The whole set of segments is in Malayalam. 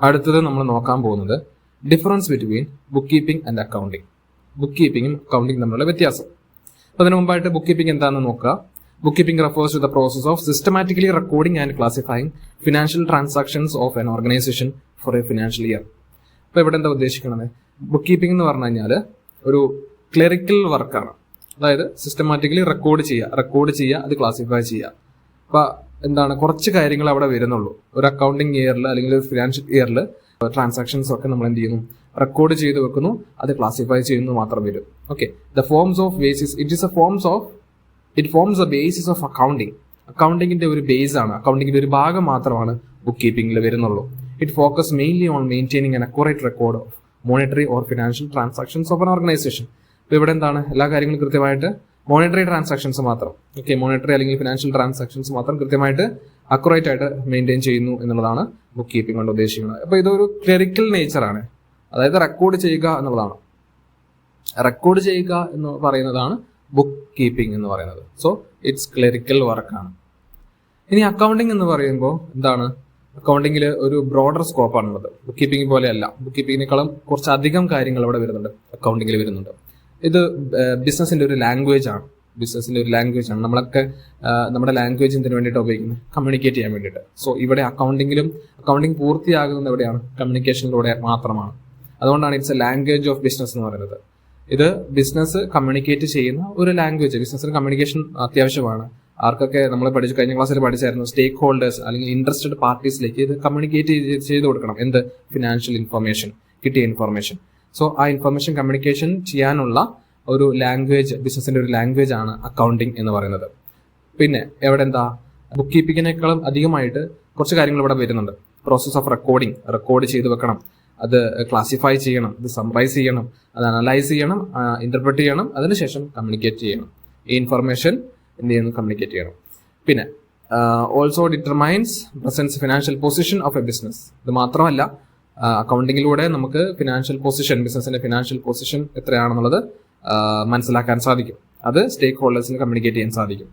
അടുത്തത് നമ്മൾ നോക്കാൻ പോകുന്നത് difference between book keeping and accounting. Book കീപ്പിംഗും അക്കൗണ്ടിങ് തമ്മിലുള്ള വ്യത്യാസം. അപ്പോൾ അതിനു മുമ്പായിട്ട് ബുക്ക് കീപ്പിംഗ് എന്താണെന്ന് നോക്കുക. Book keeping refers to the process of systematically recording and classifying financial transactions of an organization for a financial year. അപ്പോൾ ഇവിടെ എന്താ ഉദ്ദേശിക്കുന്നത്? ബുക്ക് കീപ്പിംഗ് എന്ന് പറഞ്ഞു കഴിഞ്ഞാൽ ഒരു ക്ലറിക്കൽ വർക്കാണ്. അതായത് സിസ്റ്റമാറ്റിക്കലി റെക്കോർഡ് ചെയ്യുക, അത് ക്ലാസിഫൈ ചെയ്യുക. അപ്പോൾ എന്താണ്, കുറച്ച് കാര്യങ്ങൾ അവിടെ വരുന്നുള്ളൂ. ഒരു അക്കൗണ്ടിങ് ഇയറിൽ അല്ലെങ്കിൽ ഒരു ഫിനാൻഷ്യൽ ഇയറിൽ ട്രാൻസാക്ഷൻസ് ഒക്കെ നമ്മൾ എന്ത് ചെയ്യുന്നു, റെക്കോർഡ് ചെയ്ത് വെക്കുന്നു, അത് ക്ലാസിഫൈ ചെയ്യുന്നു മാത്രം വരും. Okay, the forms of basis it forms a basis of accounting. അക്കൗണ്ടിങ്ങിന്റെ ഒരു ബേസ് ആണ്, അക്കൗണ്ടിങ്ങിന്റെ ഒരു ഭാഗം മാത്രമാണ് ബുക്ക് കീപ്പിംഗിൽ വരുന്നുള്ളൂ. It focus mainly on maintaining an accurate record of monetary or financial transactions of an organisation. ഇപ്പോൾ ഇവിടെ എന്താണ്, എല്ലാ കാര്യങ്ങളും കൃത്യമായിട്ട് മോണിറ്ററി ട്രാൻസാക്ഷൻസ് മാത്രം, ഓക്കെ, മോണിറ്ററി അല്ലെങ്കിൽ ഫിനാൻഷ്യൽ ട്രാൻസാക്ഷൻസ് മാത്രം കൃത്യമായിട്ട് അക്യുറേറ്റ് ആയിട്ട് മെയിൻറ്റെയിൻ ചെയ്യുന്നു എന്നുള്ളതാണ് ബുക്ക് കീപ്പിംഗ് കൊണ്ട് ഉദ്ദേശിക്കുന്നത്. അപ്പോൾ ഇതൊരു ക്ലറിക്കൽ നേച്ചറാണ്, അതായത് റെക്കോർഡ് ചെയ്യുക എന്നുള്ളതാണ്. റെക്കോർഡ് ചെയ്യുക എന്ന് പറയുന്നതാണ് ബുക്ക് കീപ്പിംഗ് എന്ന് പറയുന്നത്. സോ ഇറ്റ്സ് ക്ലറിക്കൽ വർക്കാണ്. ഇനി അക്കൗണ്ടിങ് എന്ന് പറയുമ്പോൾ എന്താണ്, അക്കൗണ്ടിങ്ങിൽ ഒരു ബ്രോഡർ സ്കോപ്പാണുള്ളത്. ബുക്ക് കീപ്പിംഗ് പോലെയല്ല. ബുക്ക് കീപ്പിങ്ങിനേക്കാളും കുറച്ചധികം കാര്യങ്ങൾ ഇവിടെ വരുന്നുണ്ട്, അക്കൗണ്ടിങ്ങിൽ വരുന്നുണ്ട്. ഇത് ബിസിനസിന്റെ ഒരു ലാംഗ്വേജ് ആണ്. നമ്മളൊക്കെ നമ്മുടെ ലാംഗ്വേജ് എന്തിനു വേണ്ടിയിട്ട് ഉപയോഗിക്കുന്നത്? കമ്മ്യൂണിക്കേറ്റ് ചെയ്യാൻ വേണ്ടിയിട്ട്. സോ ഇവിടെ അക്കൗണ്ടിങ് പൂർത്തിയാകുന്നത് എവിടെയാണ്? കമ്മ്യൂണിക്കേഷനിലൂടെ മാത്രമാണ്. അതുകൊണ്ടാണ് it's A language of business എന്ന് പറയുന്നത്. ഇത് ബിസിനസ് കമ്മ്യൂണിക്കേറ്റ് ചെയ്യുന്ന ഒരു ലാംഗ്വേജ്. ബിസിനസ്സിന് കമ്മ്യൂണിക്കേഷൻ അത്യാവശ്യമാണ്. ആർക്കൊക്കെ നമ്മൾ കഴിഞ്ഞ ക്ലാസ്സിൽ പഠിച്ചായിരുന്നു, സ്റ്റേക്ക് ഹോൾഡേഴ്സ് അല്ലെങ്കിൽ ഇൻട്രസ്റ്റഡ് പാർട്ടീസിലേക്ക് ഇത് കമ്മ്യൂണിക്കേറ്റ് ചെയ്ത് കൊടുക്കണം. എന്ത്? ഫിനാൻഷ്യൽ ഇൻഫർമേഷൻ, കിട്ടിയ ഇൻഫർമേഷൻ. സോ ആ ഇൻഫർമേഷൻ കമ്മ്യൂണിക്കേഷൻ ചെയ്യാനുള്ള ഒരു ലാംഗ്വേജ്, ബിസിനസിന്റെ ഒരു ലാംഗ്വേജ് ആണ് അക്കൗണ്ടിങ് എന്ന് പറയുന്നത്. പിന്നെ എവിടെ എന്താ, ബുക്ക് കീപ്പിങ്ങിനേക്കാളും അധികമായിട്ട് കുറച്ച് കാര്യങ്ങൾ ഇവിടെ വരുന്നുണ്ട്. പ്രോസസ് ഓഫ് റെക്കോർഡ് ചെയ്ത് വെക്കണം, അത് ക്ലാസിഫൈ ചെയ്യണം, അത് സമ്മറൈസ് ചെയ്യണം, അത് അനലൈസ് ചെയ്യണം, ഇന്റർപ്രറ്റ് ചെയ്യണം, അതിനുശേഷം കമ്മ്യൂണിക്കേറ്റ് ചെയ്യണം. ഈ ഇൻഫർമേഷൻ എന്ത് ചെയ്യുന്നു? കമ്മ്യൂണിക്കേറ്റ് ചെയ്യണം. പിന്നെ also determines presence financial position of a business. ഇത് മാത്രമല്ല, അക്കൗണ്ടിങ്ങിലൂടെ നമുക്ക് ഫിനാൻഷ്യൽ പൊസിഷൻ, ബിസിനസിന്റെ ഫിനാൻഷ്യൽ പൊസിഷൻ എത്രയാണെന്നുള്ളത് മനസ്സിലാക്കാൻ സാധിക്കും. അത് സ്റ്റേക്ക് ഹോൾഡേഴ്സിന് കമ്മ്യൂണിക്കേറ്റ് ചെയ്യാൻ സാധിക്കും.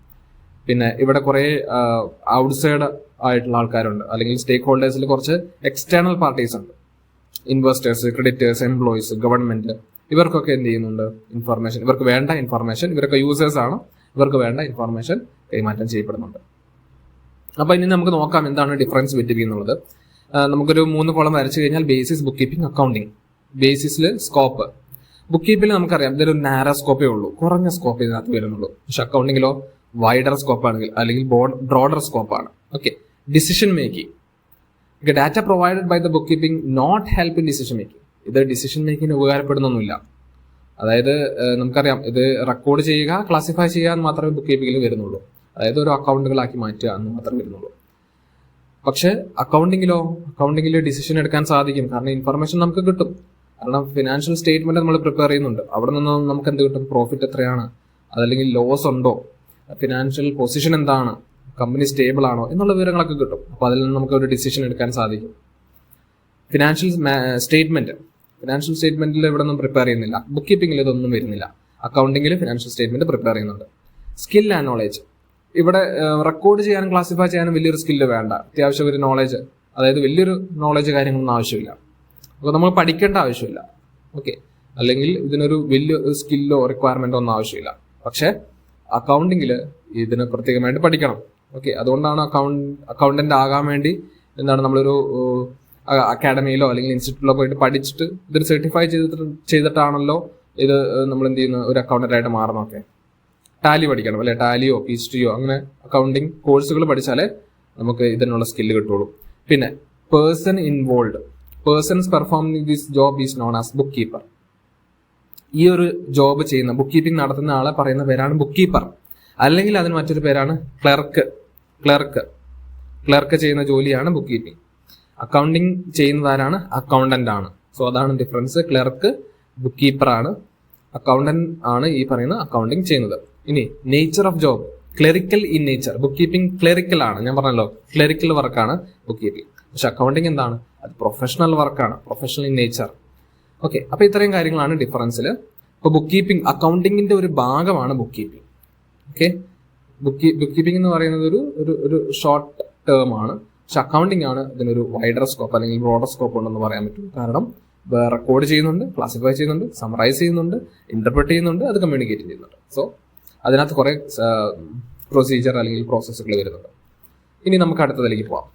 പിന്നെ ഇവിടെ കുറെ ഔട്ട്സൈഡ് ആയിട്ടുള്ള ആൾക്കാരുണ്ട്, അല്ലെങ്കിൽ സ്റ്റേക്ക് ഹോൾഡേഴ്സിൽ കുറച്ച് എക്സ്റ്റേണൽ പാർട്ടീസ് ഉണ്ട്. ഇൻവെസ്റ്റേഴ്സ്, ക്രെഡിറ്റേഴ്സ്, എംപ്ലോയീസ്, ഗവൺമെന്റ്, ഇവർക്കൊക്കെ എന്ത് ചെയ്യുന്നുണ്ട്? ഇൻഫർമേഷൻ, ഇവർക്ക് വേണ്ട ഇൻഫർമേഷൻ, ഇവരൊക്കെ യൂസേഴ്സ് ആണ്, ഇവർക്ക് വേണ്ട ഇൻഫർമേഷൻ കൈമാറ്റം ചെയ്യപ്പെടുന്നുണ്ട്. അപ്പൊ ഇനി നമുക്ക് നോക്കാം എന്താണ് ഡിഫറൻസ് ബിറ്റ്വീൻ എന്നുള്ളത്. നമുക്കൊരു 3 കോളം വരച്ചു കഴിഞ്ഞാൽ ബേസിസ്, ബുക്ക് കീപ്പിംഗ്, അക്കൗണ്ടിങ്. ബേസിസിൽ സ്കോപ്പ്. ബുക്ക് കീപ്പിംഗ് നമുക്കറിയാം ഇതൊരു നാരോ സ്കോപ്പേ ഉള്ളൂ, കുറഞ്ഞ സ്കോപ്പ് ഇതിനകത്ത് വരുന്നുള്ളൂ. പക്ഷെ അക്കൗണ്ടിങ്ങിലോ വൈഡർ സ്കോപ്പ് ആണെങ്കിൽ അല്ലെങ്കിൽ ബ്രോഡർ സ്കോപ്പാണ്. Okay, decision making. Data provided by the book keeping not help in decision making. ഇത് ഡിസിഷൻ മേക്കിങ്ങിന് ഉപകാരപ്പെടുന്നൊന്നുമില്ല. അതായത് നമുക്കറിയാം ഇത് റെക്കോർഡ് ചെയ്യുക, ക്ലാസിഫൈ ചെയ്യുക എന്ന് മാത്രമേ ബുക്ക് കീപ്പിംഗിൽ വരുന്നുള്ളൂ. അതായത് ഒരു അക്കൗണ്ടുകളാക്കി മാറ്റുക എന്ന് മാത്രമേ വരുന്നുള്ളൂ. പക്ഷെ അക്കൗണ്ടിങ്ങിൽ ഡിസിഷൻ എടുക്കാൻ സാധിക്കും, കാരണം ഇൻഫർമേഷൻ നമുക്ക് കിട്ടും. കാരണം ഫിനാൻഷ്യൽ സ്റ്റേറ്റ്മെന്റ് നമ്മൾ പ്രിപ്പയർ ചെയ്യുന്നുണ്ട്, അവിടെ നിന്ന് നമുക്ക് എന്ത് കിട്ടും? പ്രോഫിറ്റ് എത്രയാണ്, അതല്ലെങ്കിൽ ലോസ് ഉണ്ടോ, ഫിനാൻഷ്യൽ പൊസിഷൻ എന്താണ്, കമ്പനി സ്റ്റേബിൾ ആണോ എന്നുള്ള വിവരങ്ങളൊക്കെ കിട്ടും. അപ്പൊ അതിൽ നിന്ന് നമുക്ക് ഒരു ഡിസിഷൻ എടുക്കാൻ സാധിക്കും. ഫിനാൻഷ്യൽ സ്റ്റേറ്റ്മെന്റിൽ ഇവിടെ ഒന്നും പ്രിപ്പയർ ചെയ്യുന്നില്ല. ബുക്ക് കീപ്പിംഗിൽ ഇതൊന്നും വരുന്നില്ല. അക്കൗണ്ടിങ്ങിൽ ഫിനാൻഷ്യൽ സ്റ്റേറ്റ്മെന്റ് പ്രിപ്പയർ ചെയ്യുന്നുണ്ട്. Skill and knowledge. ഇവിടെ റെക്കോർഡ് ചെയ്യാനും ക്ലാസിഫൈ ചെയ്യാനും വലിയൊരു സ്കില്ല് വേണ്ട. അത്യാവശ്യം ഒരു നോളേജ്, അതായത് വലിയൊരു നോളേജ് കാര്യങ്ങളൊന്നും ആവശ്യമില്ല. അപ്പോൾ നമ്മൾ പഠിക്കേണ്ട ആവശ്യമില്ല. ഓക്കെ, അല്ലെങ്കിൽ ഇതിനൊരു വലിയ സ്കില്ലോ റിക്വയർമെന്റോ ഒന്നും ആവശ്യമില്ല. പക്ഷെ അക്കൗണ്ടിങ്ങിൽ ഇതിന് പ്രത്യേകമായിട്ട് പഠിക്കണം. ഓക്കെ, അതുകൊണ്ടാണ് അക്കൗണ്ടന്റ് ആകാൻ വേണ്ടി നമ്മളൊരു അക്കാഡമിയിലോ അല്ലെങ്കിൽ ഇൻസ്റ്റിറ്റ്യൂട്ടിലോ പോയിട്ട് പഠിച്ചിട്ട് ഇതൊരു സർട്ടിഫൈ ചെയ്തിട്ടാണല്ലോ ഇത് നമ്മൾ എന്ത് ചെയ്യുന്ന ഒരു അക്കൗണ്ടന്റ് ആയിട്ട് മാറണമൊക്കെ. ടാലി പഠിക്കണം, അല്ലെ? ടാലിയോ PhDയോ അങ്ങനെ അക്കൗണ്ടിങ് കോഴ്സുകൾ പഠിച്ചാലേ നമുക്ക് ഇതിനുള്ള സ്കില്ല് കിട്ടുള്ളൂ. പിന്നെ person involve. Persons performing this job is known as book keeper. ഈ ഒരു ജോബ് ചെയ്യുന്ന, ബുക്ക് കീപ്പിംഗ് നടത്തുന്ന ആളെ പറയുന്ന പേരാണ് ബുക്ക് കീപ്പർ. അല്ലെങ്കിൽ അതിന് മറ്റൊരു പേരാണ് ക്ലർക്ക് ചെയ്യുന്ന ജോലിയാണ് ബുക്ക് കീപ്പിംഗ്. അക്കൗണ്ടിങ് ചെയ്യുന്നതാരാണ്? അക്കൗണ്ടന്റ് ആണ്. സോ അതാണ് ഡിഫറൻസ്. ക്ലർക്ക് ബുക്ക് കീപ്പർ ആണ്, അക്കൗണ്ടന്റ് ആണ് ഈ പറയുന്ന അക്കൗണ്ടിങ് ചെയ്യുന്നത്. ഇനി nature of job, clerical in nature. Book keeping clerical ആണ്, ഞാൻ പറഞ്ഞല്ലോ, ക്ലറിക്കൽ വർക്കാണ് ബുക്ക് കീപ്പിംഗ്. പക്ഷെ അക്കൗണ്ടിങ് എന്താണ്? അത് പ്രൊഫഷണൽ വർക്കാണ്, പ്രൊഫഷണൽ ഇൻ നേച്ചർ. ഓക്കെ, അപ്പൊ ഇത്രയും കാര്യങ്ങളാണ് ഡിഫറൻസിൽ. ഇപ്പൊ ബുക്ക് കീപ്പിംഗ് അക്കൗണ്ടിങ്ങിന്റെ ഒരു ഭാഗമാണ് book keeping. Okay, book keeping എന്ന് പറയുന്നത് ഒരു ഷോർട്ട് ടേം ആണ്. പക്ഷെ അക്കൗണ്ടിങ് ആണ് ഇതിനൊരു വൈഡർ സ്കോപ്പ് അല്ലെങ്കിൽ ബ്രോഡർ സ്കോപ്പ് ഉണ്ടെന്ന് പറയാൻ പറ്റും. കാരണം റെക്കോർഡ് ചെയ്യുന്നുണ്ട്, ക്ലാസിഫൈ ചെയ്യുന്നുണ്ട്, സമറൈസ് ചെയ്യുന്നുണ്ട്, ഇന്റർപ്രറ്റ് ചെയ്യുന്നുണ്ട്, അത് കമ്മ്യൂണിക്കേറ്റ് ചെയ്യുന്നുണ്ട്. സോ അതിനകത്ത് കുറെ പ്രൊസീജിയർ അല്ലെങ്കിൽ പ്രോസസ്സുകൾ വരുന്നുണ്ട്. ഇനി നമുക്ക് അടുത്തതിലേക്ക് പോവാം.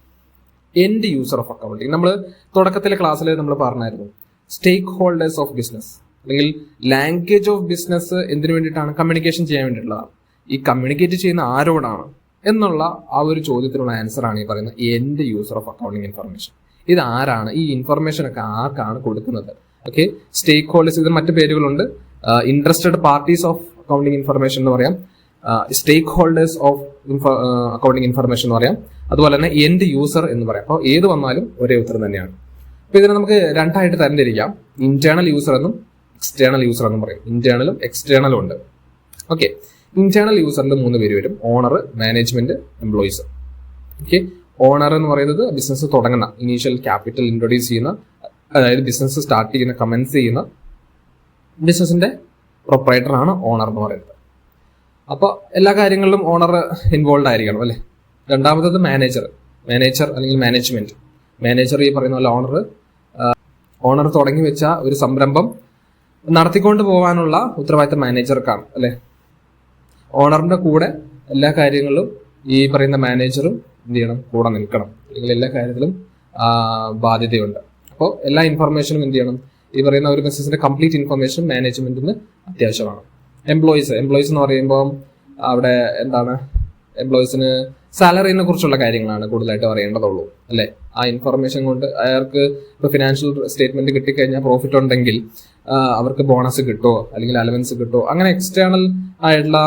End user of accounting. നമ്മൾ തുടക്കത്തിലെ ക്ലാസ്സിൽ നമ്മൾ പറഞ്ഞായിരുന്നു സ്റ്റേക്ക് ഹോൾഡേഴ്സ് ഓഫ് ബിസിനസ് അല്ലെങ്കിൽ ലാംഗ്വേജ് ഓഫ് ബിസിനസ് എന്തിനു വേണ്ടിയിട്ടാണ്? കമ്മ്യൂണിക്കേഷൻ ചെയ്യാൻ വേണ്ടിയിട്ടുള്ളതാണ്. ഈ കമ്മ്യൂണിക്കേറ്റ് ചെയ്യുന്ന ആരോടാണ് എന്നുള്ള ആ ഒരു ചോദ്യത്തിനുള്ള ആൻസർ ആണ് ഈ പറയുന്നത് end user of accounting information. ഇത് ആരാണ്? ഈ ഇൻഫർമേഷൻ ഒക്കെ ആർക്കാണ് കൊടുക്കുന്നത്? ഓക്കെ, സ്റ്റേക്ക് ഹോൾഡേഴ്സ്, ഇത് മറ്റു പേരുകളുണ്ട്. Interested parties of accounting information എന്ന് പറയാം, സ്റ്റേക്ക് ഹോൾഡേഴ്സ് ഓഫ് അക്കൗണ്ടിങ് ഇൻഫർമേഷൻ എന്ന് പറയാം, അതുപോലെ തന്നെ എൻഡ് യൂസർ എന്ന് പറയാം. അപ്പോൾ ഏത് വന്നാലും ഒരേ ഉത്തരം തന്നെയാണ്. അപ്പൊ ഇതിനെ നമുക്ക് രണ്ടായിട്ട് തരംതിരിക്കാം. ഇന്റേണൽ യൂസർ എന്നും എക്സ്റ്റേണൽ യൂസർ എന്നും പറയും. ഇന്റേണലും എക്സ്റ്റേണലും ഉണ്ട്. ഓക്കെ, ഇന്റേണൽ യൂസറിന്റെ 3 പേര് വരും: owner, management, employees. Okay, owner എന്ന് പറയുന്നത് ബിസിനസ് തുടങ്ങുന്ന, ഇനീഷ്യൽ ക്യാപിറ്റൽ ഇൻട്രൊഡ്യൂസ് ചെയ്യുന്ന, അതായത് ബിസിനസ് സ്റ്റാർട്ട് ചെയ്യുന്ന, കമൻസ് ചെയ്യുന്ന ബിസിനസിന്റെ പ്രൊപ്പറേറ്റർ ആണ് ഓണർ എന്ന് പറയുന്നത്. അപ്പോൾ എല്ലാ കാര്യങ്ങളിലും ഓണർ ഇൻവോൾവ് ആയിരിക്കണം അല്ലെ. രണ്ടാമത്തത് മാനേജർ അല്ലെങ്കിൽ മാനേജ്മെന്റ്. മാനേജർ ഈ പറയുന്ന പോലെ ഓണർ തുടങ്ങി വെച്ച ഒരു സംരംഭം നടത്തിക്കൊണ്ട് പോകാനുള്ള ഉത്തരവാദിത്തം മാനേജർക്കാണ് അല്ലെ. ഓണറിന്റെ കൂടെ എല്ലാ കാര്യങ്ങളിലും ഈ പറയുന്ന മാനേജറും എന്ത് ചെയ്യണം? കൂടെ നിൽക്കണം. അല്ലെങ്കിൽ എല്ലാ കാര്യത്തിലും ബാധ്യതയുണ്ട്. അപ്പോൾ എല്ലാ ഇൻഫർമേഷനും എന്ത് ചെയ്യണം? ഈ പറയുന്ന ഒരു ബിസിനസിന്റെ കംപ്ലീറ്റ് ഇൻഫർമേഷൻ മാനേജ്മെന്റിന് അത്യാവശ്യമാണ്. എംപ്ലോയീസ് എന്ന് പറയുമ്പോൾ അവിടെ എന്താണ്? എംപ്ലോയീസിന് സാലറിനെ കുറിച്ചുള്ള കാര്യങ്ങളാണ് കൂടുതലായിട്ട് അറിയേണ്ടതുള്ളൂ അല്ലെ. ആ ഇൻഫർമേഷൻ കൊണ്ട് അയാൾക്ക് ഇപ്പൊ ഫിനാൻഷ്യൽ സ്റ്റേറ്റ്മെന്റ് കിട്ടിക്കഴിഞ്ഞാൽ പ്രോഫിറ്റ് ഉണ്ടെങ്കിൽ അവർക്ക് ബോണസ് കിട്ടുമോ അല്ലെങ്കിൽ അലവൻസ് കിട്ടുമോ, അങ്ങനെ എക്സ്റ്റേണൽ ആയിട്ടുള്ള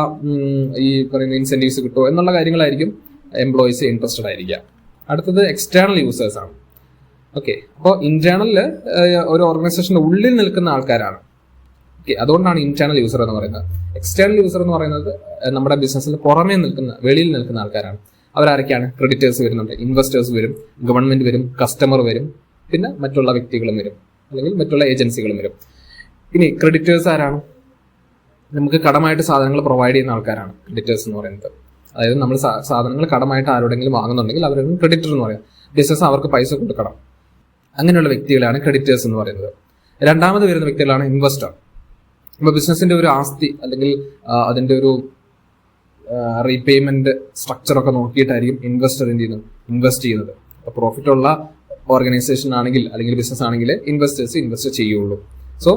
ഈ പറയുന്ന ഇൻസെന്റീവ്സ് കിട്ടുമോ എന്നുള്ള കാര്യങ്ങളായിരിക്കും എംപ്ലോയീസ് ഇൻട്രസ്റ്റഡ് ആയിരിക്കുക. അടുത്തത് എക്സ്റ്റേണൽ യൂസേഴ്സ് ആണ്. ഓക്കെ, അപ്പോൾ ഇന്റേണലില് ഒരു ഓർഗനൈസേഷന്റെ ഉള്ളിൽ നിൽക്കുന്ന ആൾക്കാരാണ്. ഓക്കെ, അതുകൊണ്ടാണ് ഇന്റേണൽ യൂസർ എന്ന് പറയുന്നത്. എക്സ്റ്റേണൽ യൂസർ എന്ന് പറയുന്നത് നമ്മുടെ ബിസിനസ്സിൽ പുറമേ നിൽക്കുന്ന, വെളിയിൽ നിൽക്കുന്ന ആൾക്കാരാണ്. അവരാരൊക്കെയാണ്? ക്രെഡിറ്റേഴ്സ് വരുന്നുണ്ട്, ഇൻവെസ്റ്റേഴ്സ് വരും, ഗവൺമെന്റ് വരും, കസ്റ്റമർ വരും, പിന്നെ മറ്റുള്ള വ്യക്തികളും വരും അല്ലെങ്കിൽ മറ്റുള്ള ഏജൻസികളും വരും. ഇനി ക്രെഡിറ്റേഴ്സ് ആരാണ്? നമുക്ക് കടമായിട്ട് സാധനങ്ങൾ പ്രൊവൈഡ് ചെയ്യുന്ന ആൾക്കാരാണ് ക്രെഡിറ്റേഴ്സ് എന്ന് പറയുന്നത്. അതായത് നമ്മൾ സാധനങ്ങൾ കടമായിട്ട് ആരോടെങ്കിലും വാങ്ങുന്നുണ്ടെങ്കിൽ അവരാണ് ക്രെഡിറ്റർ എന്ന് പറയാം. ബിസിനസ് അവർക്ക് പൈസ കൊടുക്കണം. അങ്ങനെയുള്ള വ്യക്തികളാണ് ക്രെഡിറ്റേഴ്സ് എന്ന് പറയുന്നത്. രണ്ടാമത് വരുന്ന വ്യക്തികളാണ് ഇൻവെസ്റ്റർ. ഇപ്പൊ ബിസിനസിന്റെ ഒരു ആസ്തി അല്ലെങ്കിൽ അതിന്റെ ഒരു റീപേയ്മെന്റ് സ്ട്രക്ചർ ഒക്കെ നോക്കിയിട്ടായിരിക്കും ഇൻവെസ്റ്റർ ഇൻവെസ്റ്റ് ചെയ്യുന്നത്. പ്രോഫിറ്റ് ഉള്ള ഓർഗനൈസേഷൻ ആണെങ്കിൽ അല്ലെങ്കിൽ ബിസിനസ് ആണെങ്കിൽ ഇൻവെസ്റ്റേഴ്സ് ഇൻവെസ്റ്റ് ചെയ്യുള്ളൂ. സോ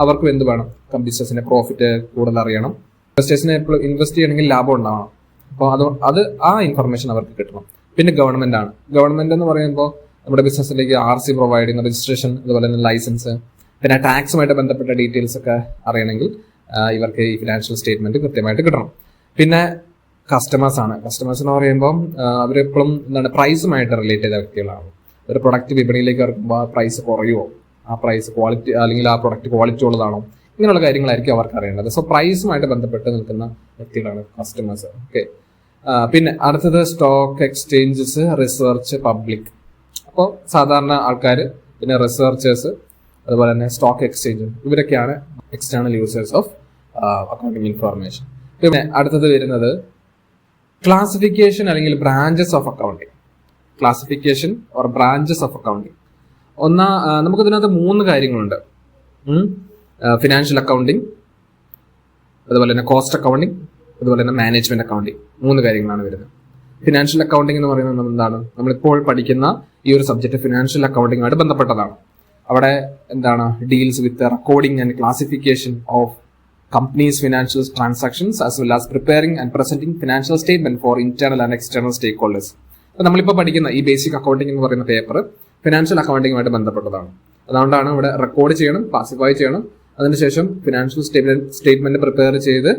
അവർക്ക് എന്ത് വേണം? ബിസിനസിന്റെ പ്രോഫിറ്റ് കൂടുതൽ അറിയണം. ഇൻവെസ്റ്റേഴ്സിനെ എപ്പോഴും ഇൻവെസ്റ്റ് ചെയ്യണമെങ്കിൽ ലാഭം ഉണ്ടാവണം. അപ്പോൾ അത് ആ ഇൻഫർമേഷൻ അവർക്ക് കിട്ടണം. പിന്നെ ഗവൺമെന്റ് ആണ്. ഗവൺമെന്റ് എന്ന് പറയുമ്പോൾ നമ്മുടെ ബിസിനസ്സിലേക്ക് RC പ്രൊവൈഡ് ചെയ്യുന്ന, രജിസ്ട്രേഷൻ, അതുപോലെ തന്നെ ലൈസൻസ്, പിന്നെ ടാക്സുമായിട്ട് ബന്ധപ്പെട്ട ഡീറ്റെയിൽസ് ഒക്കെ അറിയണമെങ്കിൽ ഇവർക്ക് ഈ ഫിനാൻഷ്യൽ സ്റ്റേറ്റ്മെന്റ് കൃത്യമായിട്ട് കിട്ടണം. പിന്നെ കസ്റ്റമേഴ്സ് ആണ്. കസ്റ്റമേഴ്സ് എന്ന് പറയുമ്പോൾ അവരെപ്പോഴും പ്രൈസുമായിട്ട് റിലേറ്റ് ചെയ്ത വ്യക്തികളാണ്. ഒരു പ്രൊഡക്റ്റ് വിപണിയിലേക്ക് ഇറക്കുമ്പോൾ ആ പ്രൈസ് കുറയുമോ, ആ പ്രൈസ് ക്വാളിറ്റി അല്ലെങ്കിൽ ആ പ്രൊഡക്റ്റ് ക്വാളിറ്റി ഉള്ളതാണോ, ഇങ്ങനെയുള്ള കാര്യങ്ങളായിരിക്കും അവർക്ക് അറിയേണ്ടത്. സോ പ്രൈസുമായിട്ട് ബന്ധപ്പെട്ട് നിൽക്കുന്ന വ്യക്തികളാണ് കസ്റ്റമേഴ്സ്. ഓക്കെ, പിന്നെ അടുത്തത് സ്റ്റോക്ക് എക്സ്ചേഞ്ചസ്, റിസർച്ച്, പബ്ലിക്. അപ്പോൾ സാധാരണ ആൾക്കാർ, പിന്നെ റിസർച്ചേഴ്സ്, അതുപോലെ തന്നെ സ്റ്റോക്ക് എക്സ്ചേഞ്ച്, ഇവരൊക്കെയാണ് external users of accounting information. പിന്നെ അടുത്തത് വരുന്നത് ക്ലാസിഫിക്കേഷൻ അല്ലെങ്കിൽ branches of accounting. Classification or branches of accounting. നമുക്കിതിനകത്ത് 3 കാര്യങ്ങളുണ്ട്. ഫിനാൻഷ്യൽ അക്കൗണ്ടിങ്, അതുപോലെ തന്നെ കോസ്റ്റ് അക്കൗണ്ടിങ്, അതുപോലെ തന്നെ മാനേജ്മെന്റ് അക്കൗണ്ടിങ്. 3 കാര്യങ്ങളാണ് വരുന്നത്. ഫിനാൻഷ്യൽ അക്കൗണ്ടിങ് എന്ന് പറയുന്നത് എന്താണ്? നമ്മളിപ്പോൾ പഠിക്കുന്ന ഈ ഒരു സബ്ജക്ട് ഫിനാൻഷ്യൽ അക്കൗണ്ടിങ്ങുമായിട്ട് ബന്ധപ്പെട്ടതാണ്. അവിടെ എന്താണ്? Deals with recording and classification of companies financial transactions as well as preparing and presenting financial statement for internal and external stakeholders. അപ്പോൾ നമ്മളിപ്പോൾ പഠിക്കുന്ന ഈ ബേസിക് അക്കൗണ്ടിംഗ് എന്ന് പറയുന്ന പേപ്പർ ഫിനാൻഷ്യൽ അക്കൗണ്ടിങ്ങുമായിട്ട് ബന്ധപ്പെട്ടതാണ്. അതുകൊണ്ടാണ് ഇവിടെ റെക്കോർഡ് ചെയ്യണം, ക്ലാസിഫൈ ചെയ്യണം, അതിനുശേഷം ഫിനാൻഷ്യൽ സ്റ്റേറ്റ്മെന്റ് പ്രിപ്പയർ ചെയ്ത്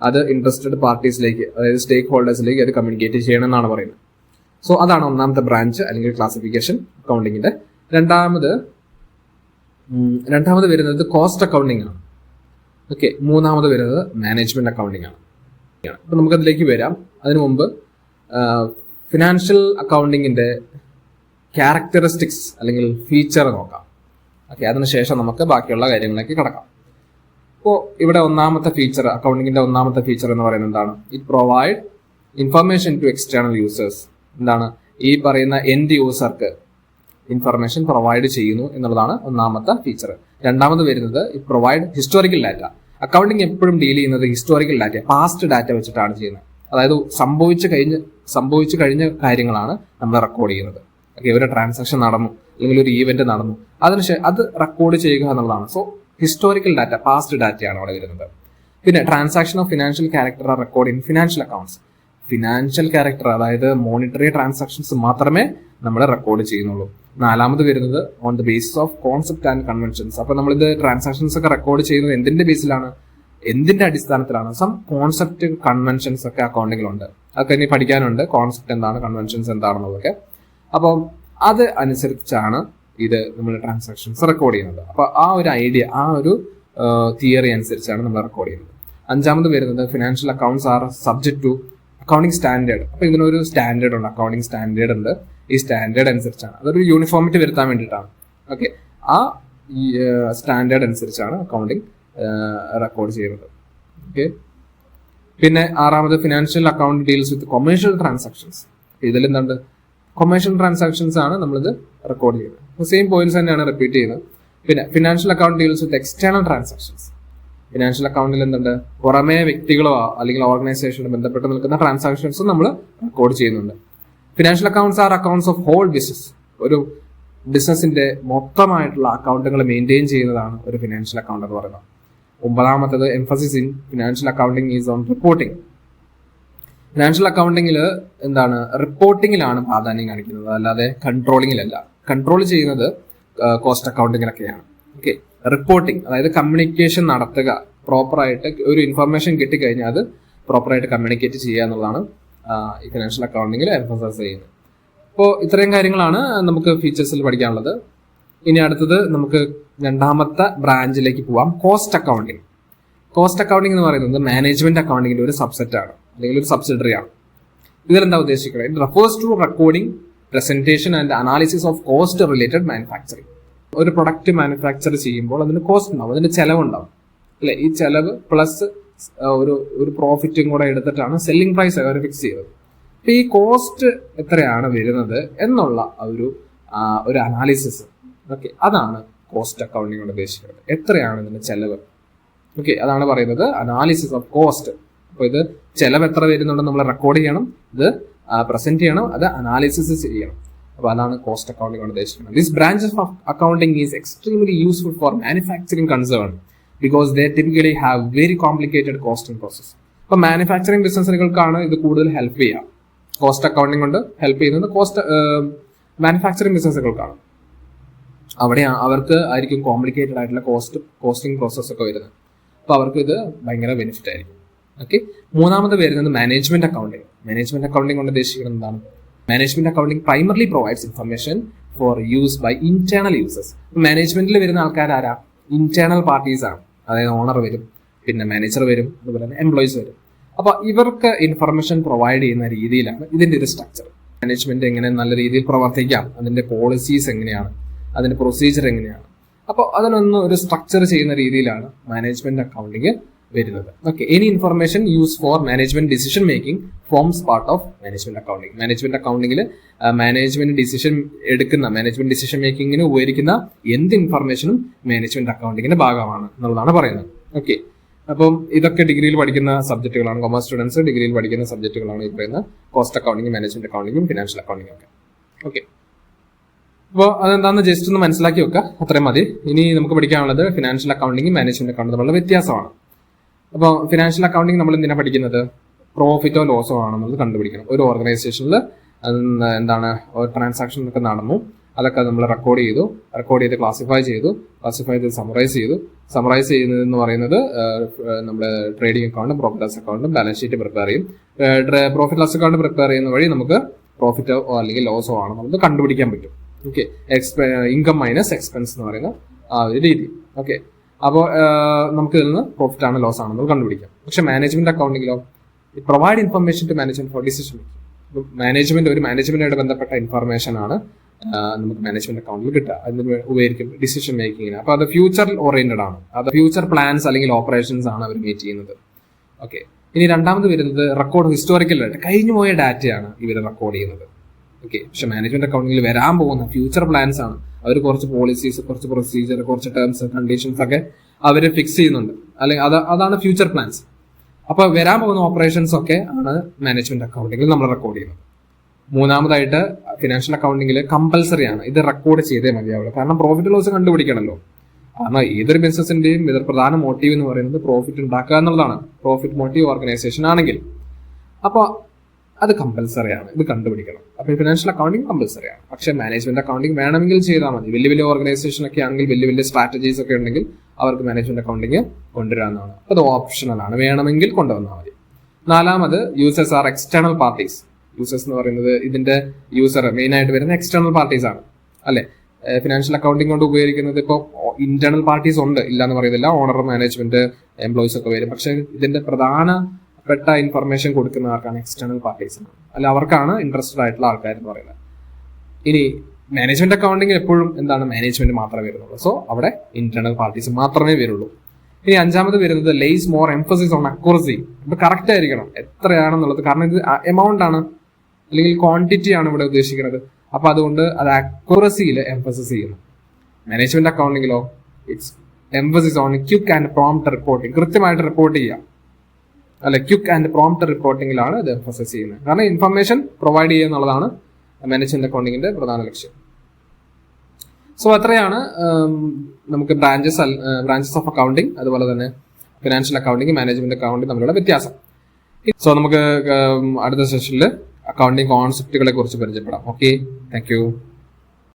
അത് ഇൻട്രസ്റ്റഡ് പാർട്ടീസിലേക്ക്, അതായത് സ്റ്റേക്ക് ഹോൾഡേഴ്സിലേക്ക് അത് കമ്മ്യൂണിക്കേറ്റ് ചെയ്യണം എന്നാണ് പറയുന്നത്. സോ അതാണ് ഒന്നാമത്തെ ബ്രാഞ്ച് അല്ലെങ്കിൽ ക്ലാസിഫിക്കേഷൻ അക്കൗണ്ടിങ്ങിന്റെ. രണ്ടാമത് വരുന്നത് കോസ്റ്റ് അക്കൗണ്ടിങ് ആണ്. ഓക്കെ, മൂന്നാമത് വരുന്നത് മാനേജ്മെന്റ് അക്കൗണ്ടിങ് ആണ്. അപ്പൊ നമുക്കതിലേക്ക് വരാം. അതിനു മുമ്പ് ഫിനാൻഷ്യൽ അക്കൗണ്ടിങ്ങിന്റെ ക്യാരക്ടറിസ്റ്റിക്സ് അല്ലെങ്കിൽ ഫീച്ചർ നോക്കാം. ഓക്കെ, അതിനുശേഷം നമുക്ക് ബാക്കിയുള്ള കാര്യങ്ങളിലേക്ക് കടക്കാം. അപ്പോൾ ഇവിടെ ഒന്നാമത്തെ ഫീച്ചർ, അക്കൗണ്ടിങ്ങിന്റെ ഒന്നാമത്തെ ഫീച്ചർ എന്ന് പറയുന്നത് എന്താണ്? It provide information to external users. എന്താണ്? ഈ പറയുന്ന എൻഡ് യൂസർക്ക് ഇൻഫർമേഷൻ പ്രൊവൈഡ് ചെയ്യുന്നു എന്നുള്ളതാണ് ഒന്നാമത്തെ ഫീച്ചർ. രണ്ടാമത് വരുന്നത് പ്രൊവൈഡ് ഹിസ്റ്റോറിക്കൽ ഡാറ്റ. അക്കൗണ്ടിങ് എപ്പോഴും ഡീൽ ചെയ്യുന്നത് ഹിസ്റ്റോറിക്കൽ ഡാറ്റ, പാസ്റ്റ് ഡാറ്റ വെച്ചിട്ടാണ് ചെയ്യുന്നത്. അതായത് സംഭവിച്ചു കഴിഞ്ഞ കാര്യങ്ങളാണ് നമ്മൾ റെക്കോർഡ് ചെയ്യുന്നത്. ഒരു ട്രാൻസാക്ഷൻ നടന്നു അല്ലെങ്കിൽ ഒരു ഈവന്റ് നടന്നു, അതിനുശേഷം അത് റെക്കോർഡ് ചെയ്യുക എന്നുള്ളതാണ്. സോ ഹിസ്റ്റോറിക്കൽ ഡാറ്റ, പാസ്റ്റ് ഡാറ്റയാണ് അവിടെ വരുന്നത്. പിന്നെ transaction of financial character are record in financial accounts. Financial character അതായത് മോണിറ്ററി ട്രാൻസാക്ഷൻസ് മാത്രമേ നമ്മൾ റെക്കോർഡ് ചെയ്യുന്നുള്ളൂ. നാലാമത് വരുന്നത് on the basis of concept and conventions. അപ്പൊ നമ്മളിത് ട്രാൻസാക്ഷൻസ് ഒക്കെ റെക്കോർഡ് ചെയ്യുന്നത് എന്തിന്റെ ബേസിലാണ്, എന്തിന്റെ അടിസ്ഥാനത്തിലാണ്? സം കോൺസെപ്റ്റ് കൺവെൻഷൻസ് ഒക്കെ അക്കൗണ്ടിങ്ങിലുണ്ട്. അതൊക്കെ ഇനി പഠിക്കാനുണ്ട്, കോൺസെപ്റ്റ് എന്താണ്, കൺവെൻഷൻസ് എന്താണെന്നതൊക്കെ. അപ്പം അത് അനുസരിച്ചാണ് ഇത് നമ്മൾ ട്രാൻസാക്ഷൻസ് റെക്കോർഡ് ചെയ്യുന്നത്. അപ്പൊ ആ ഒരു ഐഡിയ, ആ ഒരു തിയറി അനുസരിച്ചാണ് നമ്മൾ റെക്കോർഡ് ചെയ്യുന്നത്. അഞ്ചാമത് വരുന്നത് financial accounts are subject to accounting standard. അപ്പൊ ഇതിനൊരു സ്റ്റാൻഡേർഡ് ഉണ്ട്, അക്കൗണ്ടിങ് സ്റ്റാൻഡേർഡ് ഉണ്ട്. ഈ സ്റ്റാൻഡേർഡ് അനുസരിച്ചാണ്, അതൊരു യൂണിഫോമിറ്റി വരുത്താൻ വേണ്ടിയിട്ടാണ്. ഓക്കെ, ആ സ്റ്റാൻഡേർഡ് അനുസരിച്ചാണ് അക്കൗണ്ടിങ് റെക്കോർഡ് ചെയ്യുന്നത്. ഓക്കെ, പിന്നെ ആറാമത് financial account deals with commercial transactions. ഇതിൽ എന്തുണ്ട്, കൊമേഴ്ഷ്യൽ ട്രാൻസാക്ഷൻസ് ആണ് നമ്മളിത് റെക്കോർഡ് ചെയ്യുന്നത്. സെയിം പോയിന്റ്സ് തന്നെയാണ് റിപ്പീറ്റ് ചെയ്യുന്നത്. പിന്നെ financial account deals with external transactions. Financial അക്കൗണ്ടിൽ എന്തുണ്ട്, പുറമേ വ്യക്തികളോ അല്ലെങ്കിൽ ഓർഗനൈസേഷനോ ബന്ധപ്പെട്ട് നിൽക്കുന്ന ട്രാൻസാക്ഷൻസും നമ്മൾ റെക്കോർഡ് ചെയ്യുന്നുണ്ട്. Financial accounts are accounts of whole business. ഒരു ബിസിനസിന്റെ മൊത്തമായിട്ടുള്ള അക്കൗണ്ടുകൾ മെയിൻറ്റെയിൻ ചെയ്യുന്നതാണ് ഒരു ഫിനാൻഷ്യൽ അക്കൗണ്ട് എന്ന് പറയുന്നത്. ഒമ്പതാമത്തത് emphasis in financial accounting is on reporting. Financial അക്കൗണ്ടിങ്ങിൽ എന്താണ്, റിപ്പോർട്ടിങ്ങിലാണ് പ്രാധാന്യം കാണിക്കുന്നത്, അല്ലാതെ കൺട്രോളിങ്ങിലല്ല. കൺട്രോൾ ചെയ്യുന്നത് കോസ്റ്റ് അക്കൗണ്ടിങ്ങിലൊക്കെയാണ്. ഓക്കെ, റിപ്പോർട്ടിംഗ് അതായത് കമ്മ്യൂണിക്കേഷൻ നടത്തുക, പ്രോപ്പറായിട്ട് ഒരു ഇൻഫർമേഷൻ കിട്ടിക്കഴിഞ്ഞാൽ അത് പ്രോപ്പറായിട്ട് കമ്മ്യൂണിക്കേറ്റ് ചെയ്യുക എന്നുള്ളതാണ് ഈ ഫിനാൻഷ്യൽ അക്കൗണ്ടിങ്ങിൽ എംഫസൈസ് ചെയ്യുന്നത്. അപ്പോൾ ഇത്രയും കാര്യങ്ങളാണ് നമുക്ക് ഫീച്ചേഴ്സിൽ പഠിക്കാനുള്ളത്. ഇനി അടുത്തത് നമുക്ക് രണ്ടാമത്തെ ബ്രാഞ്ചിലേക്ക് പോവാം, കോസ്റ്റ് അക്കൗണ്ടിങ്. കോസ്റ്റ് അക്കൗണ്ടിങ് എന്ന് പറയുന്നത് മാനേജ്മെന്റ് അക്കൗണ്ടിങ്ങിന്റെ ഒരു സബ്സെറ്റ് ആണ്, അല്ലെങ്കിൽ ഒരു സബ്സിഡറി ആണ്. ഇതിലെന്താ ഉദ്ദേശിക്കുന്നത്, it refers to recording, presentation and analysis of cost related manufacturing. ഒരു പ്രൊഡക്റ്റ് മാനുഫാക്ചർ ചെയ്യുമ്പോൾ അതിന് കോസ്റ്റ് ഉണ്ടാവും, അതിന് ചെലവുണ്ടാവും അല്ലെ. ഈ ചെലവ് പ്ലസ് ഒരു പ്രോഫിറ്റും കൂടെ എടുത്തിട്ടാണ് സെല്ലിംഗ് പ്രൈസ് അവർ ഫിക്സ് ചെയ്യുന്നത്. അപ്പൊ ഈ കോസ്റ്റ് എത്രയാണ് വരുന്നത് എന്നുള്ള ഒരു അനാലിസിസ്, ഓക്കെ, അതാണ് കോസ്റ്റ് അക്കൗണ്ടിങ് കൊണ്ട് ഉദ്ദേശിക്കുന്നത്. എത്രയാണ് ഇതിന്റെ ചെലവ്, ഓക്കെ, അതാണ് പറയുന്നത് അനാലിസിസ് ഓഫ് കോസ്റ്റ്. അപ്പൊ ഇത് ചെലവ് എത്ര വരുന്നുണ്ടെന്ന് നമ്മൾ റെക്കോർഡ് ചെയ്യണം, ഇത് പ്രസന്റ് ചെയ്യണം, അത് അനാലിസിസ് ചെയ്യണം. അപ്പൊ അതാണ് കോസ്റ്റ് അക്കൗണ്ടിങ് കൊണ്ട് ഉദ്ദേശിക്കുന്നത്. This branch of accounting is extremely useful for manufacturing concern because they typically have very complicated costing process. അപ്പൊ മാനുഫാക്ചറിംഗ് ബിസിനസ്സുകൾക്കാണ് ഇത് കൂടുതൽ ഹെൽപ്പ് ചെയ്യുക. കോസ്റ്റ് അക്കൗണ്ടിങ് കൊണ്ട് ഹെൽപ്പ് ചെയ്യുന്നത് മാനുഫാക്ചറിംഗ് ബിസിനസ്സുകൾക്കാണ്. അവിടെ അവർക്ക് ആയിരിക്കും കോംപ്ലിക്കേറ്റഡ് ആയിട്ടുള്ള കോസ്റ്റിംഗ് പ്രോസസ് ഒക്കെ വരുന്നത്. അപ്പൊ അവർക്ക് ഇത് ഭയങ്കര ബെനിഫിറ്റ് ആയിരിക്കും. ഓക്കെ, മൂന്നാമത് വരുന്നത് മാനേജ്മെന്റ് അക്കൗണ്ടിങ്. മാനേജ്മെന്റ് അക്കൗണ്ടിങ് കൊണ്ട് ഉദ്ദേശിക്കുന്നത് എന്താണ്, management accounting primarily provides information for use by internal users. മാനേജ്മെന്റിൽ വരുന്ന ആൾക്കാർ ആരാ, ഇന്റേണൽ പാർട്ടീസ് ആണ്. അതായത് ഓണർ വരും, പിന്നെ മാനേജർ വരും, അതുപോലെ തന്നെ എംപ്ലോയീസ് വരും. അപ്പൊ ഇവർക്ക് ഇൻഫർമേഷൻ പ്രൊവൈഡ് ചെയ്യുന്ന രീതിയിലാണ് ഇതിന്റെ ഒരു സ്ട്രക്ചർ. മാനേജ്മെന്റ് എങ്ങനെ നല്ല രീതിയിൽ പ്രവർത്തിക്കാം, അതിന്റെ പോളിസീസ് എങ്ങനെയാണ്, അതിന്റെ പ്രൊസീജിയർ എങ്ങനെയാണ്, അപ്പോൾ അതിനൊന്ന് ഒരു സ്ട്രക്ചർ ചെയ്യുന്ന രീതിയിലാണ് മാനേജ്മെന്റ് അക്കൗണ്ടിങ് വരുന്നത്. Okay, any information use for management decision making forms part of management accounting. Management അക്കൗണ്ടിങ്ങിൽ മാനേജ്മെന്റ് ഡിസിഷൻ മേക്കിങ്ങിന് ഉപകരിക്കുന്ന എന്ത് ഇൻഫർമേഷനും മാനേജ്മെന്റ് അക്കൗണ്ടിങ്ങിന്റെ ഭാഗമാണ് എന്നുള്ളതാണ് പറയുന്നത്. ഓക്കെ, അപ്പം ഇതൊക്കെ ഡിഗ്രിയിൽ പഠിക്കുന്ന സബ്ജക്റ്റുകളാണ്. കൊമേഴ്സ് സ്റ്റുഡൻസ് ഡിഗ്രിയിൽ പഠിക്കുന്ന സബ്ജക്റ്റുകളാണ് ഈ പറയുന്ന കോസ്റ്റ് അക്കൗണ്ടിങ്, മാനേജ്മെന്റ് അക്കൗണ്ടിങ്ങും ഫിനാൻഷ്യൽ അക്കൗണ്ടിങ്ങും ഒക്കെ. ഓക്കെ, അപ്പോൾ അതെന്താണെന്ന് ജസ്റ്റ് ഒന്ന് മനസ്സിലാക്കി വെക്കുക, അത്രയും മതി. ഇനി നമുക്ക് പഠിക്കാനുള്ളത് ഫിനാൻഷ്യൽ അക്കൗണ്ടിങ്ങും മാനേജ്മെന്റ് അക്കൗണ്ടിങ് തമ്മിലുള്ള വ്യത്യാസമാണ്. അപ്പോൾ ഫിനാൻഷ്യൽ അക്കൗണ്ടിങ് നമ്മൾ എന്തിനാ പഠിക്കുന്നത്, പ്രോഫിറ്റോ ലോസോ ആണ് നമ്മൾ കണ്ടുപിടിക്കണം. ഒരു ഓർഗനൈസേഷനിൽ എന്താണ് ട്രാൻസാക്ഷൻ ഒക്കെ നടന്നു, അതൊക്കെ നമ്മൾ റെക്കോർഡ് ചെയ്ത് ക്ലാസിഫൈ ചെയ്ത് സമറൈസ് ചെയ്യുന്നതെന്ന് പറയുന്നത് നമ്മുടെ ട്രേഡിംഗ് അക്കൗണ്ടും പ്രോഫിറ്റ് ലോസ് അക്കൗണ്ടും ബാലൻസ് ഷീറ്റ് പ്രിപ്പയർ ചെയ്യും. പ്രോഫിറ്റ് ലോസ് അക്കൗണ്ട് പ്രിപ്പയർ ചെയ്യുന്ന വഴി നമുക്ക് പ്രോഫിറ്റോ അല്ലെങ്കിൽ ലോസോ ആണ് നമുക്ക് കണ്ടുപിടിക്കാൻ പറ്റും. ഓക്കെ, ഇൻകം മൈനസ് എക്സ്പെൻസ് എന്ന് പറയുന്ന ആ ഒരു രീതി. ഓക്കെ, അപ്പോൾ നമുക്ക് ഇതിൽ നിന്ന് പ്രോഫിറ്റ് ആണ് ലോസ് ആണെന്ന് കണ്ടുപിടിക്കാം. പക്ഷെ മാനേജ്മെന്റ് അക്കൗണ്ടിങ്ങിലോ provide information to management for decision making. ഒരു മാനേജ്മെന്റുമായിട്ട് ബന്ധപ്പെട്ട ഇൻഫർമേഷൻ ആണ് നമുക്ക് മാനേജ്മെന്റ് അക്കൗണ്ടിൽ കിട്ടുക. അതിന് ഉപകരിക്കും ഡിസിഷൻ മേക്കിങ്ങിന്. അപ്പൊ അത് ഫ്യൂച്ചർ ഓറിയന്റഡ് ആണ്, അത് ഫ്യൂച്ചർ പ്ലാൻസ് അല്ലെങ്കിൽ ഓപ്പറേഷൻസ് ആണ് അവർ മീറ്റ് ചെയ്യുന്നത്. ഓക്കെ, ഇനി രണ്ടാമത് വരുന്നത് റെക്കോർഡ് ഹിസ്റ്റോറിക്കൽ ഡാറ്റ, കഴിഞ്ഞു പോയ ഡാറ്റയാണ് ഇവർ റെക്കോർഡ് ചെയ്യുന്നത്. ഓക്കെ. പക്ഷെ മാനേജ്മെന്റ് അക്കൗണ്ടിങ്ങിൽ വരാൻ പോകുന്ന ഫ്യൂച്ചർ പ്ലാൻസ് ആണ്. അവർ കുറച്ച് പോളിസീസ്, കുറച്ച് പ്രൊസീജിയർ, കുറച്ച് ടേംസ്, കണ്ടീഷൻസ് ഒക്കെ അവർ ഫിക്സ് ചെയ്യുന്നുണ്ട്. അല്ലെങ്കിൽ അതാണ് ഫ്യൂച്ചർ പ്ലാൻസ്. അപ്പൊ വരാൻ പോകുന്ന ഓപ്പറേഷൻസ് ഒക്കെ ആണ് മാനേജ്മെന്റ് അക്കൗണ്ടിങ്ങിൽ നമ്മൾ റെക്കോർഡ് ചെയ്യുന്നത്. മൂന്നാമതായിട്ട് ഫിനാൻഷ്യൽ അക്കൗണ്ടിങ്ങിൽ കമ്പൽസറി ആണ് ഇത് റെക്കോർഡ് ചെയ്തേ മതിയാവുള്ളൂ. കാരണം പ്രോഫിറ്റ് ലോസ് കണ്ടുപിടിക്കണമല്ലോ. കാരണം ഏതൊരു ബിസിനസിന്റെയും ഇതൊരു പ്രധാന മോട്ടീവ് എന്ന് പറയുന്നത് പ്രോഫിറ്റ് ഉണ്ടാക്കുക എന്നുള്ളതാണ്. പ്രോഫിറ്റ് മോട്ടീവ് ഓർഗനൈസേഷൻ ആണെങ്കിൽ അപ്പോൾ അത് കമ്പൽസറി ആണ്, ഇത് കണ്ടുപിടിക്കണം. അപ്പൊ ഫിനാൻഷ്യൽ അക്കൗണ്ടിങ് കമ്പൽസറി ആണ്. പക്ഷെ മാനേജ്മെന്റ് അക്കൗണ്ടിങ് വേണമെങ്കിൽ ചെയ്താൽ മതി. വലിയ വലിയ ഓർഗനൈസേഷൻ ഒക്കെ ആണെങ്കിൽ, വലിയ വലിയ സ്ട്രാറ്റജീസ് ഒക്കെ ഉണ്ടെങ്കിൽ അവർക്ക് മാനേജ്മെന്റ് അക്കൗണ്ടിങ് കൊണ്ടുവരാവുന്നതാണ്. അത് ഓപ്ഷണൽ ആണ്, വേണമെങ്കിൽ കൊണ്ടുവന്നാൽ മതി. നാലാമത് users R external parties. Users എന്ന് പറയുന്നത് ഇതിന്റെ യൂസർ മെയിൻ ആയിട്ട് വരുന്ന എക്സ്റ്റേണൽ പാർട്ടീസ് ആണ് അല്ലെ. ഫിനാൻഷ്യൽ അക്കൗണ്ടിങ് കൊണ്ട് ഉപയോഗിക്കുന്നത് ഇപ്പോൾ ഇന്റേണൽ പാർട്ടീസ് ഉണ്ട്, ഇല്ലാന്ന് പറയുന്നില്ല. ഓണർ, മാനേജ്മെന്റ്, എംപ്ലോയീസ് ഒക്കെ വരും. പക്ഷെ ഇതിന്റെ പ്രധാനപ്പെട്ട ഇൻഫർമേഷൻ കൊടുക്കുന്ന ആർക്കാണ്? എക്സ്റ്റേണൽ പാർട്ടീസ് ആണ്. അല്ല, അവർക്കാണ് ഇൻട്രസ്റ്റഡ് ആയിട്ടുള്ള ആൾക്കാർ എന്ന് പറയുന്നത്. ഇനി മാനേജ്മെന്റ് അക്കൗണ്ടിങ് എപ്പോഴും എന്താണ്? മാനേജ്മെന്റ് മാത്രമേ വരുന്നുള്ളൂ. സോ അവിടെ ഇന്റേണൽ പാർട്ടീസ് മാത്രമേ വരുള്ളൂ. ഇനി അഞ്ചാമത് വരുന്നത് lays more emphasis on accuracy. ഇപ്പൊ കറക്റ്റ് ആയിരിക്കണം എത്രയാണെന്നുള്ളത്. കാരണം ഇത് എമൗണ്ട് ആണ് അല്ലെങ്കിൽ ക്വാണ്ടിറ്റി ആണ് ഇവിടെ ഉദ്ദേശിക്കുന്നത്. അപ്പൊ അതുകൊണ്ട് അത് അക്യുറസിയിൽ എംഫസിസ് ചെയ്യുന്നു. മാനേജ്മെന്റ് അക്കൗണ്ടിങ്ങിലോ it's emphasis on quick and prompt reporting. കൃത്യമായിട്ട് റിപ്പോർട്ട് ചെയ്യാം അല്ലെ. ക്വിക്ക് ആൻഡ് പ്രോംപ്റ്റ് റിപ്പോർട്ടിംഗിലാണ് ഇത് എംഫസിസ് ചെയ്യുന്നത്. കാരണം ഇൻഫർമേഷൻ പ്രൊവൈഡ് ചെയ്യുക എന്നുള്ളതാണ് മാനേജ്മെന്റ് അക്കൗണ്ടിങ്ങിന്റെ പ്രധാന ലക്ഷ്യം. സോ അത്രയാണ് നമുക്ക് ബ്രാഞ്ചസ് ഓഫ് അക്കൗണ്ടിങ്, അതുപോലെ തന്നെ ഫിനാൻഷ്യൽ അക്കൗണ്ടിങ്, മാനേജ്മെന്റ് അക്കൗണ്ടിങ് തമ്മിലുള്ള വ്യത്യാസം. സോ നമുക്ക് അടുത്ത സെഷനിൽ അക്കൗണ്ടിങ് കോൺസെപ്റ്റുകളെ കുറിച്ച് പരിചയപ്പെടാം. Okay, thank you.